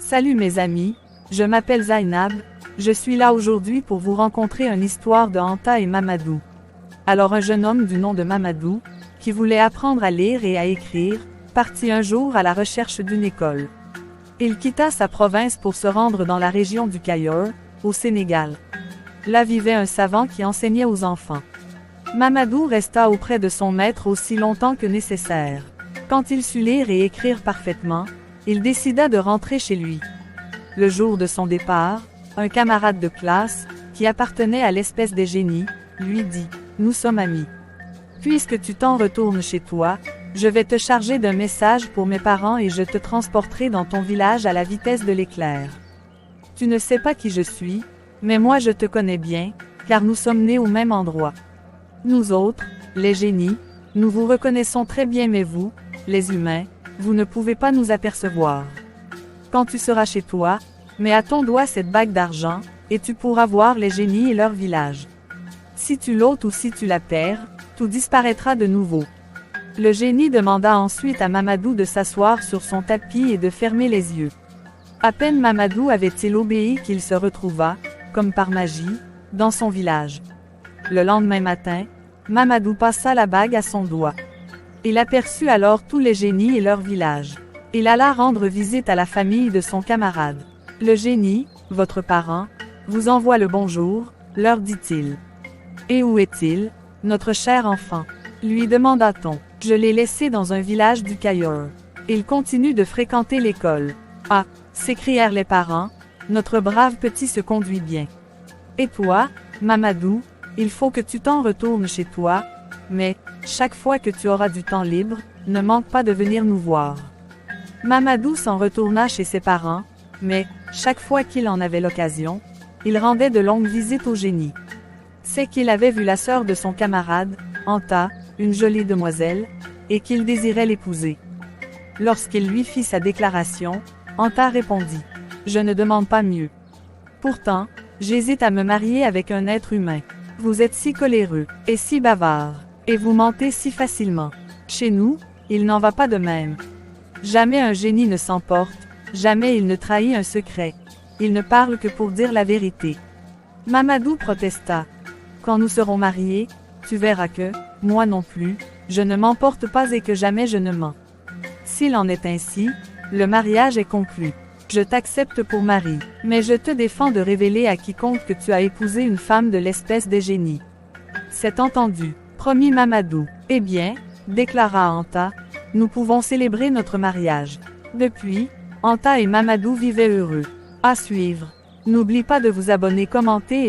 Salut mes amis, je m'appelle Zainab, je suis là aujourd'hui pour vous rencontrer une histoire de Anta et Mamadou. Alors un jeune homme du nom de Mamadou, qui voulait apprendre à lire et à écrire, partit un jour à la recherche d'une école. Il quitta sa province pour se rendre dans la région du Cayor, au Sénégal. Là vivait un savant qui enseignait aux enfants. Mamadou resta auprès de son maître aussi longtemps que nécessaire. Quand il sut lire et écrire parfaitement, il décida de rentrer chez lui. Le jour de son départ, un camarade de classe, qui appartenait à l'espèce des génies, lui dit « Nous sommes amis. Puisque tu t'en retournes chez toi, je vais te charger d'un message pour mes parents et je te transporterai dans ton village à la vitesse de l'éclair. Tu ne sais pas qui je suis, mais moi je te connais bien, car nous sommes nés au même endroit. Nous autres, les génies, nous vous reconnaissons très bien mais vous, les humains, vous ne pouvez pas nous apercevoir. Quand tu seras chez toi, mets à ton doigt cette bague d'argent, et tu pourras voir les génies et leur village. Si tu l'ôtes ou si tu la perds, tout disparaîtra de nouveau. » Le génie demanda ensuite à Mamadou de s'asseoir sur son tapis et de fermer les yeux. À peine Mamadou avait-il obéi qu'il se retrouva, comme par magie, dans son village. Le lendemain matin, Mamadou passa la bague à son doigt. Il aperçut alors tous les génies et leur village. Il alla rendre visite à la famille de son camarade. « Le génie, votre parent, vous envoie le bonjour, leur dit-il. Et où est-il, notre cher enfant ?» lui demanda-t-on. « Je l'ai laissé dans un village du Cayor. Il continue de fréquenter l'école. »« Ah !» s'écrièrent les parents, « notre brave petit se conduit bien. Et toi, Mamadou, il faut que tu t'en retournes chez toi, mais, chaque fois que tu auras du temps libre, ne manque pas de venir nous voir. » Mamadou s'en retourna chez ses parents, mais, chaque fois qu'il en avait l'occasion, il rendait de longues visites au génie. C'est qu'il avait vu la sœur de son camarade, Anta, une jolie demoiselle, et qu'il désirait l'épouser. Lorsqu'il lui fit sa déclaration, Anta répondit « Je ne demande pas mieux. Pourtant, j'hésite à me marier avec un être humain. Vous êtes si coléreux, et si bavard, et vous mentez si facilement. Chez nous, il n'en va pas de même. Jamais un génie ne s'emporte, jamais il ne trahit un secret. Il ne parle que pour dire la vérité. » Mamadou protesta. « Quand nous serons mariés, tu verras que, moi non plus, je ne m'emporte pas et que jamais je ne mens. S'il en est ainsi, le mariage est conclu. Je t'accepte pour mari, mais je te défends de révéler à quiconque que tu as épousé une femme de l'espèce des génies. » « C'est entendu, » promit Mamadou. « Eh bien, » déclara Anta, « nous pouvons célébrer notre mariage. » Depuis, Anta et Mamadou vivaient heureux. À suivre. N'oublie pas de vous abonner, commenter et